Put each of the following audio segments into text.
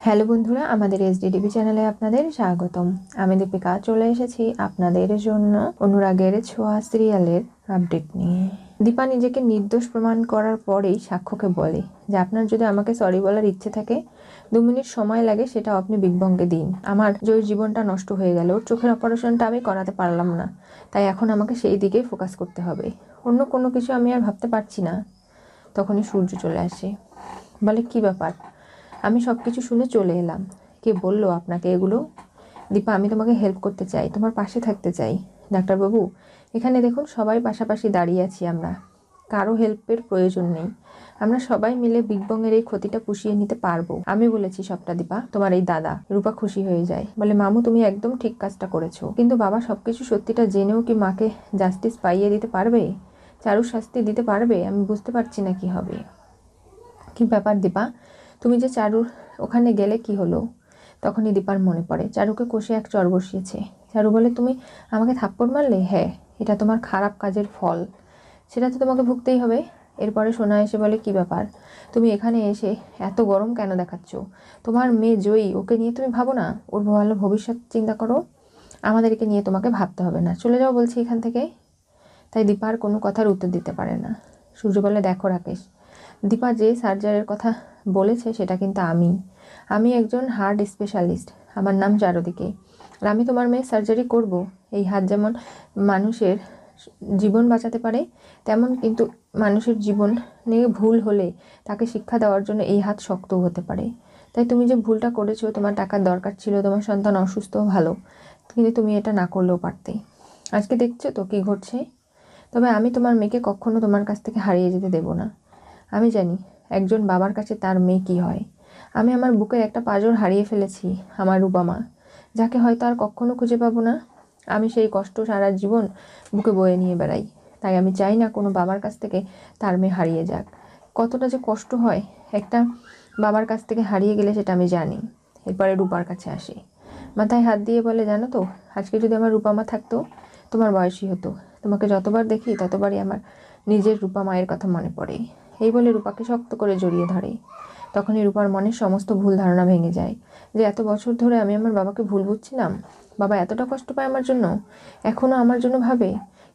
Hello বন্ধুরা, আমাদের এসডিডিবি চ্যানেলে আপনাদের স্বাগতম। আমি দীপিকা চলে এসেছি আপনাদের জন্য অনুরাগের ছোঁয়া সিরিয়ালের আপডেট নিয়ে। দীপা নিজেকে নির্দোষ প্রমাণ করার পরেই সাক্ষ্যকে বলে যে আপনার যদি আমাকে সরি বলার ইচ্ছে থাকে 2 মিনিট সময় লাগে, সেটা আপনি বিগবংকে দিন। আমার জয়ের জীবনটা নষ্ট হয়ে গেল, ওর চোখের অপারেশনটা আমি করাতে পারলাম না, তাই এখন আমাকে সেই দিকেই ফোকাস করতে হবে, অন্য কোনো কিছু আমি আর ভাবতে পারছি না। তখনই সূর্য চলে আসে, বলে কি ব্যাপার? আমি সব কিছু শুনে চলে এলাম। কে বললো আপনাকে এগুলো? দীপা, আমি তোমাকে হেল্প করতে চাই, তোমার পাশে থাকতে চাই। ডাক্তারবাবু, এখানে দেখুন সবাই পাশাপাশি দাঁড়িয়ে আছি আমরা, কারো হেল্পের প্রয়োজন নেই। আমরা সবাই মিলে বিগবংয়ের এই ক্ষতিটা পুষিয়ে নিতে পারবো। আমি বলেছি সবটা দীপা, তোমার এই দাদা। রূপা খুশি হয়ে যায়, বলে মামু তুমি একদম ঠিক কাজটা করেছো, কিন্তু বাবা সবকিছু সত্যিটা জেনেও কি মাকে জাস্টিস পাইয়ে দিতে পারবে? চারুর শাস্তি দিতে পারবে? আমি বুঝতে পারছি না কি হবে। কি ব্যাপার দীপা, তুমি যে চারুর ওখানে গেলে কি হলো? তখনই দীপার মনে পড়ে চারুকে কষে এক চর বসিয়েছে। চারু বলে, তুমি আমাকে থাপ্পড় মারলে? হ্যাঁ, এটা তোমার খারাপ কাজের ফল, সেটা তো তোমাকে ভুগতেই হবে। এরপরে সোনা এসে বলে, কি ব্যাপার, তুমি এখানে এসে এত গরম কেন দেখাচ্ছ? তোমার মেয়ে জয়ী, ওকে নিয়ে তুমি ভাবো না, ওর ভালো ভবিষ্যৎ চিন্তা করো। আমাদেরকে নিয়ে তোমাকে ভাবতে হবে না, চলে যাও বলছি এখান থেকে। তাই দীপার কোনো কথার উত্তর দিতে পারে না। সূর্য বলে, দেখো রাকেশ, দীপা যে সার্জারির কথা বলেছে সেটা কিন্তু আমি একজন হার্ট স্পেশালিস্ট, আমার নাম চারদিকে, আর আমি তোমার মেয়ে সার্জারি করব। এই হাত যেমন মানুষের জীবন বাঁচাতে পারে, তেমন কিন্তু মানুষের জীবন নিয়ে ভুল হলে তাকে শিক্ষা দেওয়ার জন্য এই হাত শক্তও হতে পারে। তাই তুমি যে ভুলটা করেছো, তোমার টাকার দরকার ছিল, তোমার সন্তান অসুস্থ ভালো, কিন্তু তুমি এটা না করলেও পারতে। আজকে দেখছো তো কী ঘটছে। তবে আমি তোমার মেয়েকে কখনো তোমার কাছ থেকে হারিয়ে যেতে দেব না। আমি জানি একজন বাবার কাছে তার মেয়ে কী হয়। আমি আমার বুকের একটা পাঁজর হারিয়ে ফেলেছি, আমার রূপমা, যাকে হয়তো আর কখনো খুঁজে পাবো না। আমি সেই কষ্ট সারা জীবন বুকে বয়ে নিয়ে বেড়াই, তাই আমি চাই না কোনো বাবার কাছ থেকে তার মেয়ে হারিয়ে যাক। কতটা যে কষ্ট হয় একটা বাবার কাছ থেকে হারিয়ে গেলে সেটা আমি জানি। এরপরে রূপার কাছে আসে, মাথায় হাত দিয়ে বলে, জানো তো, আজকে যদি আমার রূপমা থাকতো, তোমার বয়সী হতো। তোমাকে যতবার দেখি ততবারই আমার নিজের রূপা মায়ের কথা মনে পড়ে। এই বলে রূপাকে শক্ত করে জড়িয়ে ধরে। তখনই রূপার মনের সমস্ত ভুল ধারণা ভেঙে যায়, যে এত বছর ধরে আমি আমার বাবাকে ভুল বুঝছিলাম, বাবা এতটা কষ্ট পায় আমার জন্য, এখনও আমার জন্য ভাবে।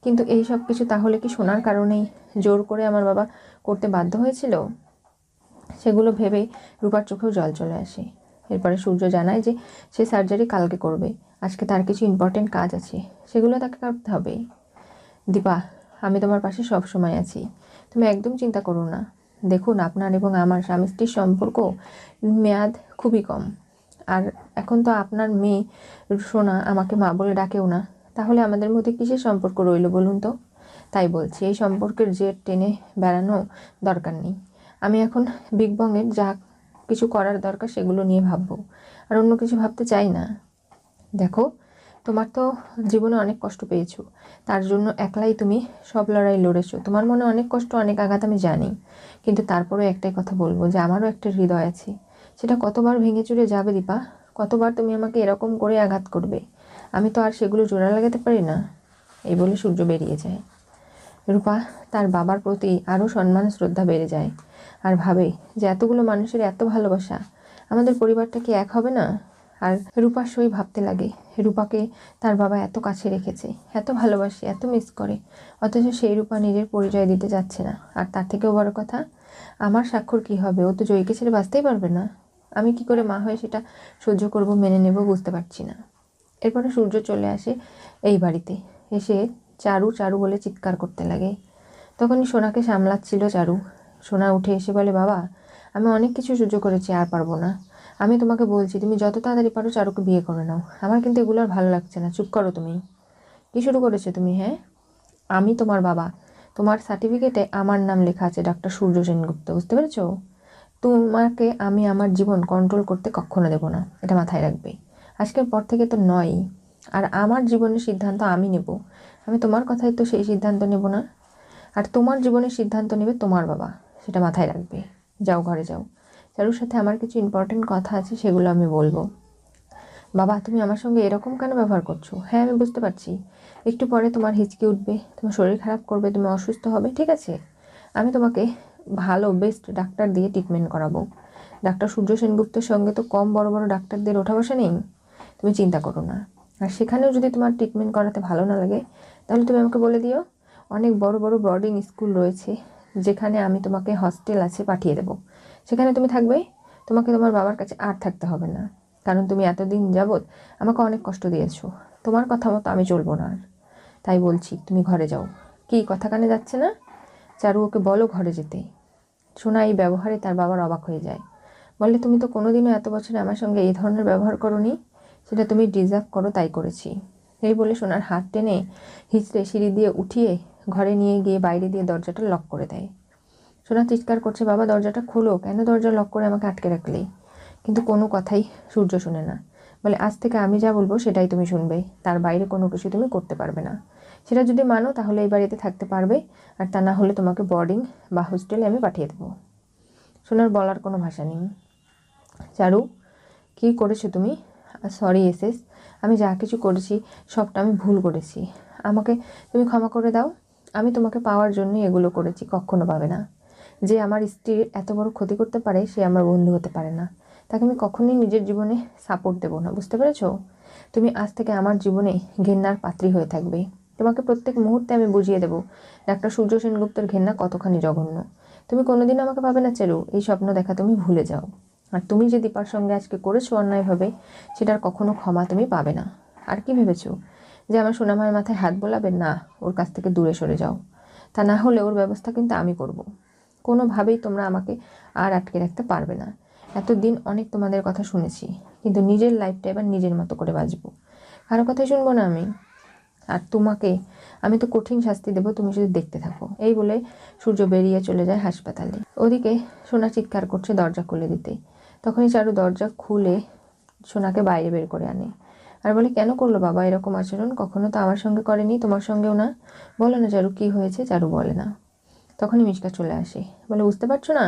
কিন্তু এই সব কিছু তাহলে কি শোনার কারণেই জোর করে আমার বাবা করতে বাধ্য হয়েছিল? সেগুলো ভেবে রূপার চোখেও জল চলে আসে। এরপরে সূর্য জানায় যে সে সার্জারি কালকে করবে, আজকে তার কিছু ইম্পর্টেন্ট কাজ আছে, সেগুলো তাকে করতে হবে। দীপা, আমি তোমার পাশে সব সময় আছি, তুমি একদম চিন্তা করো না। দেখুন, আপনার এবং আমার স্বামী স্ত্রীর সম্পর্ক মেয়াদ খুবই কম, আর এখন তো আপনার মেয়ে সোনা আমাকে মা বলে ডাকেও না, তাহলে আমাদের মধ্যে কিসের সম্পর্ক রইল বলুন তো? তাই বলছি, এই সম্পর্কের জের টেনে বেড়ানো দরকার নেই। আমি এখন বিগবংয়ের যা কিছু করার দরকার সেগুলো নিয়ে ভাববো, আর অন্য কিছু ভাবতে চাই না। দেখো, তোমার তো জীবনে অনেক কষ্ট পেয়েছো, তার জন্য একলাই তুমি সব লড়াই লড়েছো, তোমার মনে অনেক কষ্ট অনেক আঘাত আমি জানি, কিন্তু তারপরেও একটাই কথা বলবো, যে আমারও একটা হৃদয় আছে, সেটা কতবার ভেঙে চুরে যাবে দীপা, কতবার তুমি আমাকে এরকম করে আঘাত করবে, আমি তো আর সেগুলো জোড়া লাগাতে পারি না। এই বলে সূর্য বেরিয়ে যায়। রূপা তার বাবার প্রতি আরও সম্মান শ্রদ্ধা বেড়ে যায়, আর ভাবে যে এতগুলো মানুষের এত ভালোবাসা, আমাদের পরিবারটা কি এক হবে না? আর রূপার সই ভাবতে লাগে, রূপাকে তার বাবা এত কাছে রেখেছে, এত ভালোবাসে, এত মিস করে, অথচ সেই রূপা নিজের পরিচয় দিতে যাচ্ছে না। আর তার থেকেও বড় কথা, আমার স্বাক্ষর কি হবে, ও তো জয়ীকে ছেড়ে বাঁচতেই পারবে না। আমি কি করে মা হয়ে সেটা সহ্য করব, মেনে নেব, বুঝতে পারছি না। এরপরে সূর্য চলে আসে এই বাড়িতে, এসে চারু চারু বলে চিৎকার করতে লাগে। তখনই সোনাকে সামলাচ্ছিল চারু। সোনা উঠে এসে বলে, বাবা, আমি অনেক কিছু সহ্য করেছি, আর পারবো না। আমি তোমাকে বলছি, তুমি যত তাড়াতাড়ি পারো চারুকে বিয়ে করে নাও, আমার কিন্তু এগুলো আর ভালো লাগছে না। চুপ করো তুমি, কী শুরু করেছো তুমি? হ্যাঁ, আমি তোমার বাবা, তোমার সার্টিফিকেটে আমার নাম লেখা আছে ডাক্তার সূর্য সেনগুপ্ত, বুঝতে পেরেছো? তোমাকে আমি আমার জীবন কন্ট্রোল করতে কখনো দেবো না, এটা মাথায় রাখবে। আজকের পর থেকে তো নয়, আর আমার জীবনের সিদ্ধান্ত আমি নেব, আমি তোমার কথাই তো সেই সিদ্ধান্ত নেব না। আর তোমার জীবনের সিদ্ধান্ত নেবে তোমার বাবা, সেটা মাথায় রাখবে। যাও, ঘরে যাও, চারুর সাথে আমার কিছু ইম্পর্টেন্ট কথা আছে, সেগুলো আমি বলবো। বাবা, তুমি আমার সঙ্গে এরকম কেন ব্যবহার করছো? হ্যাঁ, আমি বুঝতে পারছি, একটু পরে তোমার হিচকি উঠবে, তোমার শরীর খারাপ করবে, তুমি অসুস্থ হবে, ঠিক আছে, আমি তোমাকে ভালো বেস্ট ডাক্তার দিয়ে ট্রিটমেন্ট করাবো, ডাক্তার সূর্য সেনগুপ্তের সঙ্গে তো কম বড় বড় ডাক্তারদের ওঠা বসা নেই, তুমি চিন্তা করো না। আর সেখানেও যদি তোমার ট্রিটমেন্ট করাতে ভালো না লাগে তাহলে তুমি আমাকে বলে দিও, অনেক বড় বড় বোর্ডিং স্কুল রয়েছে যেখানে আমি তোমাকে, হস্টেল আছে, পাঠিয়ে দেবো, সেখানে তুমি থাকবে। তোমাকে তোমার বাবার কাছে আর থাকতে হবে না, কারণ তুমি এতদিন যাবৎ আমাকে অনেক কষ্ট দিয়েছো। তোমার কথা মতো আমি চলবো না আর। তাই বলছি তুমি ঘরে যাও। কি কথা কানে যাচ্ছে না? চারু ওকে বলো ঘরে যেতে। সোনা এই ব্যবহারে তার বাবার অবাক হয়ে যায়। বললে, তুমি তো কোনোদিনও এত বছরে আমার সঙ্গে এই ধরনের ব্যবহার করোনি, সেটা তুমি ডিজার্ভ করো তাই করেছি। এই বলে সোনার হাত টেনে হিচড়ে সিঁড়ি দিয়ে উঠিয়ে ঘরে নিয়ে গিয়ে বাইরে দিয়ে দরজাটা লক করে দেয়। সোনা চিৎকার করছে, বাবা দরজাটা খোলো, কেন দরজা লক করে আমাকে আটকে রাখলে? কিন্তু কোনো কথাই সূর্য শোনে না। বলে, আজ থেকে আমি যা বলবো সেটাই তুমি শুনবে, তার বাইরে কোনো কিছু তুমি করতে পারবে না। সেটা যদি মানো তাহলে এই বাড়িতে থাকতে পারবে, আর তা না হলে তোমাকে বোর্ডিং বা হোস্টেলে আমি পাঠিয়ে দেবো। সোনার বলার কোনো ভাষা নেই। চারু, কী করেছো তুমি? সরি এসএস, আমি যা কিছু করেছি সবটা আমি ভুল করেছি, আমাকে তুমি ক্ষমা করে দাও। আমি তোমাকে পাওয়ার জন্যই এগুলো করেছি, কখনো পাবে না। যে আমার স্ত্রীর এত বড় ক্ষতি করতে পারে সে আমার বন্ধু হতে পারে না, তাকে আমি কখনোই নিজের জীবনে সাপোর্ট দেবো না, বুঝতে পেরেছো? তুমি আজ থেকে আমার জীবনে ঘেন্নার পাত্রী হয়ে থাকবে। তোমাকে প্রত্যেক মুহূর্তে আমি বুঝিয়ে দেবো ডাক্তার সূর্য সেনগুপ্তের ঘেন্না কতখানি জঘন্য। তুমি কোনোদিন আমাকে পাবে না চারু, এই স্বপ্ন দেখা তুমি ভুলে যাও। আর তুমি যে দীপার সঙ্গে আজকে করেছো অন্যায়ভাবে, সেটার কখনো ক্ষমা তুমি পাবে না। আর কি ভেবেছো যে আমার সোনামায়ের মাথায় হাত বোলাবে? না, ওর কাছ থেকে দূরে সরে যাও, তা না হলে ওর ব্যবস্থা কিন্তু আমি করব। কোনোভাবেই তোমরা আমাকে আর আটকে রাখতে পারবে না। এতদিন অনেক তোমাদের কথা শুনেছি, কিন্তু নিজের লাইফটা এবার নিজের মতো করে বাঁচবো, কারো কথাই শুনবো না আমি। আর তোমাকে আমি তো কঠিন শাস্তি দেবো, তুমি শুধু দেখতে থাকো। এই বলে সূর্য বেরিয়ে চলে যায় হাসপাতালে। ওদিকে সোনা চিৎকার করছে দরজা খুলে দিতে। তখনই চারু দরজা খুলে সোনাকে বাইরে বের করে আনে আর বলে, কেন করলো বাবা এরকম আচরণ? কখনো তো আমার সঙ্গে করেনি, তোমার সঙ্গেও না। বলো না চারু, কী হয়েছে? চারু বলে না। তখনই মিশকা চলে আসে, বলে, বুঝতে পারছো না,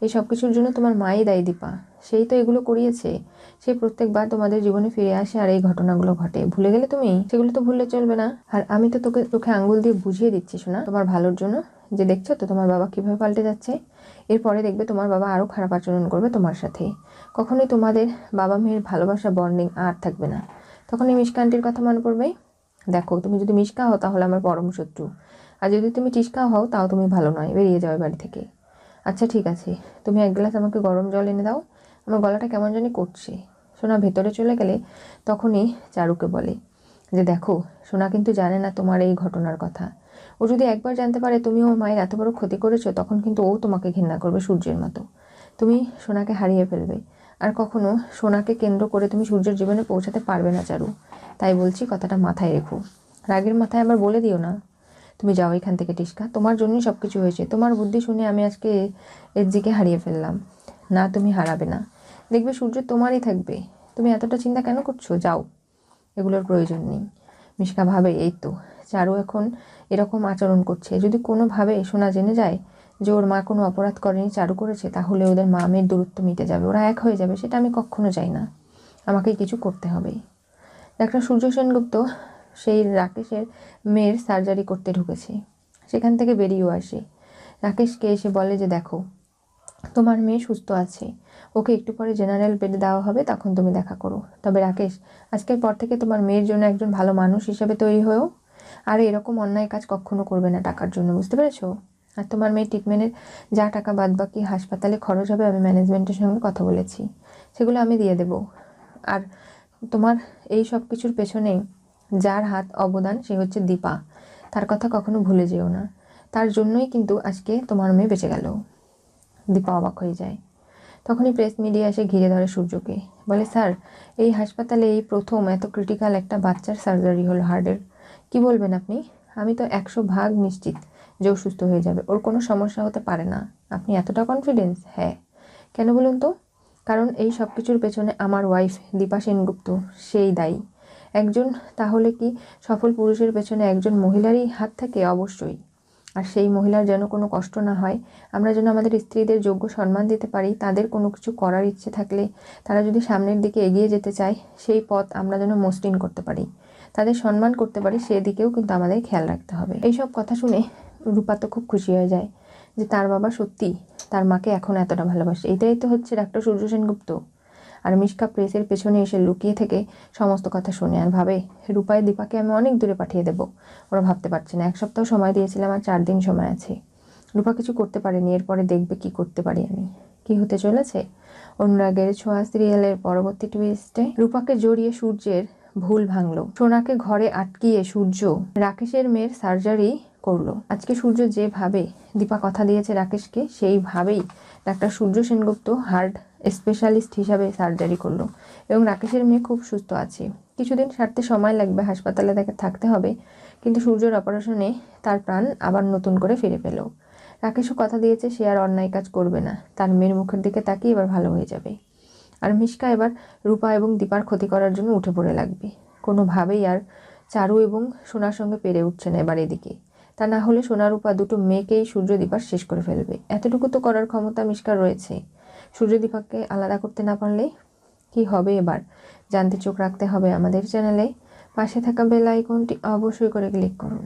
এই সব কিছুর জন্য তোমার মাই দায়ী দীপা, সেই তো এগুলো করিয়েছে। সে প্রত্যেকবার তোমাদের জীবনে ফিরে আসে আর এই ঘটনাগুলো ঘটে, ভুলে গেলে তুমি? সেগুলো তো ভুললে চলবে না। আর আমি তো তোকে চোখে আঙ্গুল দিয়ে বুঝিয়ে দিচ্ছি শোনা, তোমার ভালোর জন্য, যে দেখছো তো তোমার বাবা কিভাবে পাল্টে যাচ্ছে। এরপরে দেখবে তোমার বাবা আরও খারাপ আচরণ করবে তোমার সাথে। কখনোই তোমাদের বাবা মেয়ের ভালোবাসা বন্ডিং আর থাকবে না। তখনই মিশকা আন্টির কথা মনে পড়বে। দেখো, তুমি যদি মিশকা হও তাহলে আমার পরম শত্রু, আর যদি তুমি টিস্কা হও তাও তুমি ভালো নয়, বেরিয়ে যাও বাড়ি থেকে। আচ্ছা ঠিক আছে, তুমি এক গ্লাস আমাকে গরম জল এনে দাও, আমার গলাটা কেমন জানি করছে। সোনা ভেতরে চলে গেলে তখনই চারুকে বলে যে, দেখো, সোনা কিন্তু জানে না তোমার এই ঘটনার কথা। ও যদি একবার জানতে পারে তুমি ওর মায়ের এত বড় ক্ষতি করেছো, তখন কিন্তু ও তোমাকে ঘৃণা করবে সূর্যের মতো। তুমি সোনাকে হারিয়ে ফেলবে, আর কখনো সোনাকে কেন্দ্র করে তুমি সূর্যের জীবনে পৌঁছাতে পারবে না চারু। তাই বলছি, কথাটা মাথায় রেখো। রাগের মাথায় আবার বলে দিও না। তুমি যাও এখান থেকে টিস্কা, তোমার জন্যই সব কিছু হয়েছে। তোমার বুদ্ধি শুনে আমি আজকে এসজিকে হারিয়ে ফেললাম। না, তুমি হারাবে না, দেখবে সূর্য তোমারই থাকবে। তুমি এতটা চিন্তা কেন করছো? যাও, এগুলোর প্রয়োজন নেই। মিশকা ভাবে, এই তো চারু এখন এরকম আচরণ করছে, যদি কোনোভাবে সোনা জেনে যায় যে ওর মা কোনো অপরাধ করেনি, চারু করেছে, তাহলে ওদের মা মেয়ের দূরত্ব মিটে যাবে, ওরা এক হয়ে যাবে। সেটা আমি কখনো চাই না, আমাকেই কিছু করতে হবে। ডাক্তার সূর্য সেনগুপ্ত সেই রাকেশের মেয়ের সার্জারি করতে ঢুকেছে, সেখান থেকে বেরিয়েও আসে। রাকেশকে এসে বলে যে, দেখো, তোমার মেয়ে সুস্থ আছে, ওকে একটু পরে জেনারেল বেডে দেওয়া হবে, তখন তুমি দেখা করো। তবে রাকেশ, আজকের পর থেকে তোমার মেয়ের জন্য একজন ভালো মানুষ হিসেবে তৈরি হয়েও, আর এরকম অন্যায় কাজ কখনো করবে না টাকার জন্য, বুঝতে পেরেছো? আর তোমার মেয়ের ট্রিটমেন্টের যা টাকা বাদ বাকি হাসপাতালে খরচ হবে, আমি ম্যানেজমেন্টের সঙ্গে কথা বলেছি, সেগুলো আমি দিয়ে দেবো। আর তোমার এই সব কিছুর পেছনে যার হাত অবদান সে হচ্ছে দীপা, তার কথা কখনো ভুলে যেও না। তার জন্যই কিন্তু আজকে তোমার মেয়ে বেঁচে গেল। দীপা অবাক হয়ে যায়। তখনই প্রেস মিডিয়া এসে ঘিরে ধরে সূর্যকে, বলে, স্যার, এই হাসপাতালে এই প্রথম এত ক্রিটিক্যাল একটা বাচ্চার সার্জারি হলো হার্টের। কি বলবেন আপনি? আমি তো 100% নিশ্চিত যে ও সুস্থ হয়ে যাবে, ওর কোনো সমস্যা হতে পারে না। আপনি এতটা কনফিডেন্স? হ্যাঁ। কেন বলুন তো? কারণ এই সব কিছুর পেছনে আমার ওয়াইফ দীপা সেনগুপ্ত, সেই দায়ী। একজন তাহলে কি সফল পুরুষের পেছনে একজন মহিলারই হাত থাকে? অবশ্যই। আর সেই মহিলার যেন কোনো কষ্ট না হয়, আমরা যেন আমাদের স্ত্রীদের যোগ্য সম্মান দিতে পারি, তাদের কোনো কিছু করার ইচ্ছে থাকলে, তারা যদি সামনের দিকে এগিয়ে যেতে চায়, সেই পথ আমরা যেন মসৃণ করতে পারি, তাদের সম্মান করতে পারি, সেদিকেও কিন্তু আমাদের খেয়াল রাখতে হবে। এইসব কথা শুনে রূপা তো খুব খুশি হয়ে যায় যে তার বাবা সত্যি তার মাকে এখন এতটা ভালোবাসে। এটাই তো হচ্ছে ডাক্তার সূর্য সেনগুপ্ত। আর মিশকা প্রেসের পেছনে এসে লুকিয়ে থেকে সমস্ত কথা শুনে আর ভাবে রূপায় দীপাকে আমি অনেক দূরে পাঠিয়ে দেবো। ওরা ভাবতে পারছে না 1 সপ্তাহ সময় দিয়েছিলাম, আর 4 দিন সময় আছে। রূপা কিছু করতে পারেনি, এরপরে দেখবে কি করতে পারি আমি। কি হতে চলেছে অনুরাগের ছোঁয়া সিরিয়ালের পরবর্তী টুইস্টে? রূপাকে জড়িয়ে সূর্যের ভুল ভাঙলো। সোনাকে ঘরে আটকিয়ে সূর্য রাকেশের মেয়ের সার্জারি করলো। আজকে সূর্য যেভাবে দীপা কথা দিয়েছে রাকেশকে, সেইভাবেই ডাক্তার সূর্য সেনগুপ্ত হার্ট স্পেশালিস্ট হিসাবে সার্জারি করলো এবং রাকেশের মেয়ে খুব সুস্থ আছে। কিছুদিন সারতে সময় লাগবে, হাসপাতালে তাকে থাকতে হবে, কিন্তু সূর্যের অপারেশনে তার প্রাণ আবার নতুন করে ফিরে পেল। রাকেশও কথা দিয়েছে সে আর অন্যায় কাজ করবে না, তার মেয়ের মুখের দিকে তাকিয়ে এবার ভালো হয়ে যাবে। আর মিশকা এবার রূপা এবং দীপার ক্ষতি করার জন্য উঠে পড়ে লাগবে। কোনোভাবেই আর চারু এবং সোনার সঙ্গে পেরে উঠছে না এবার এদিকে। তা না হলে সোনা রূপা দুটো মেয়েকেই সূর্য দীপার শেষ করে ফেলবে। এতটুকু তো করার ক্ষমতা মিশকার রয়েছে। সূর্য দীপাকে আলাদা করতে না পারলে কি হবে এবার জানতে চোখ রাখতে হবে আমাদের চ্যানেলে। পাশে থাকা বেল আইকনটি অবশ্যই করে ক্লিক করুন।